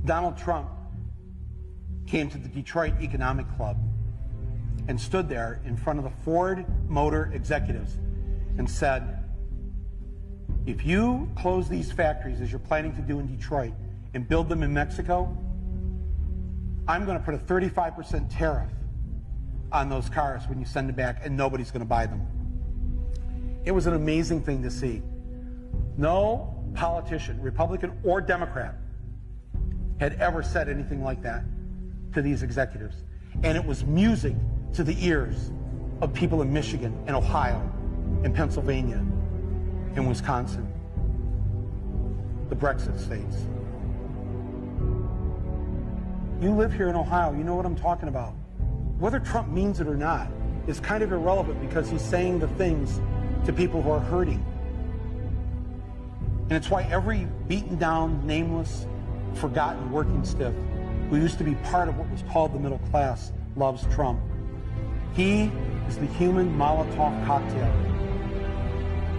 Donald Trump came to the Detroit Economic Club and stood there in front of the Ford Motor executives and said, if you close these factories as you're planning to do in Detroit and build them in Mexico, I'm going to put a 35% tariff on those cars when you send them back, and nobody's going to buy them. It was an amazing thing to see. No politician, Republican or Democrat, had ever said anything like that to these executives. And it was music to the ears of people in Michigan and Ohio and Pennsylvania and Wisconsin, the Brexit states. You live here in Ohio, you know what I'm talking about. Whether Trump means it or not is kind of irrelevant, because he's saying the things to people who are hurting. And it's why every beaten down, nameless, forgotten working stiff who used to be part of what was called the middle class loves Trump. He is the human Molotov cocktail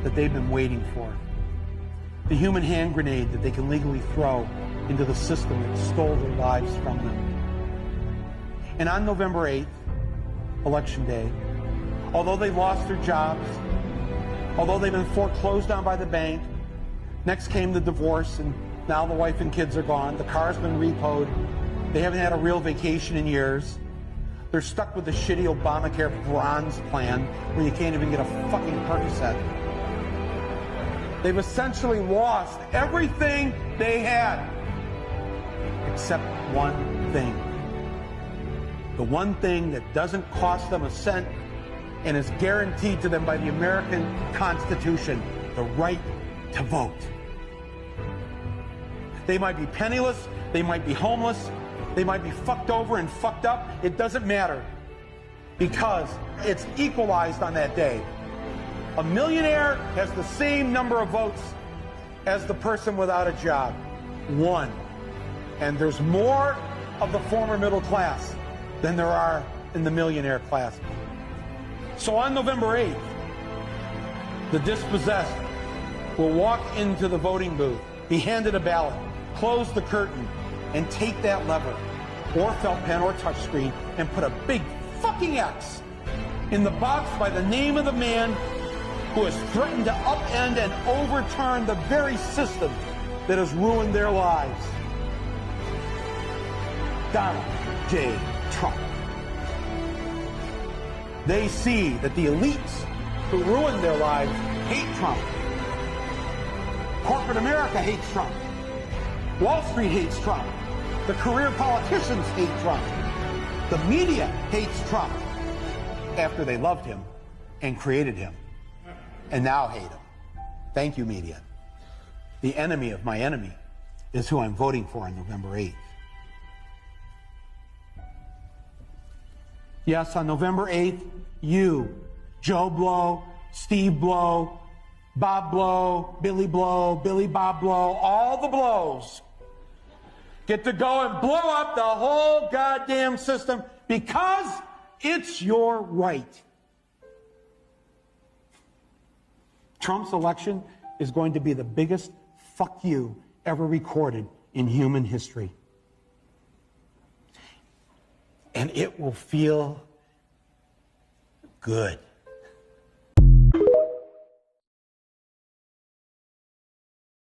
that they've been waiting for. The human hand grenade that they can legally throw into the system that stole their lives from them. And on November 8th, Election Day, although they lost their jobs, although they've been foreclosed on by the bank, next came the divorce, and now the wife and kids are gone, the car's been repoed, they haven't had a real vacation in years, they're stuck with the shitty Obamacare bronze plan where you can't even get a fucking Percocet. They've essentially lost everything they had, except one thing. The one thing that doesn't cost them a cent and is guaranteed to them by the American Constitution, the right to vote. They might be penniless, they might be homeless, they might be fucked over and fucked up. It doesn't matter, because it's equalized on that day. A millionaire has the same number of votes as the person without a job. One. And there's more of the former middle class than there are in the millionaire class. So on November 8th, the dispossessed will walk into the voting booth, be handed a ballot, close the curtain, and take that lever, or felt pen or touchscreen, and put a big fucking X in the box by the name of the man who has threatened to upend and overturn the very system that has ruined their lives. Donald J. Trump. They see that the elites who ruined their lives hate Trump. Corporate America hates Trump. Wall Street hates Trump. The career politicians hate Trump. The media hates Trump after they loved him and created him, and now hate him. Thank you, media. The enemy of my enemy is who I'm voting for on November 8th. Yes, on November 8th, you, Joe Blow, Steve Blow, Bob Blow, Billy Bob Blow, all the blows get to go and blow up the whole goddamn system because it's your right. Trump's election is going to be the biggest fuck you ever recorded in human history. And it will feel good.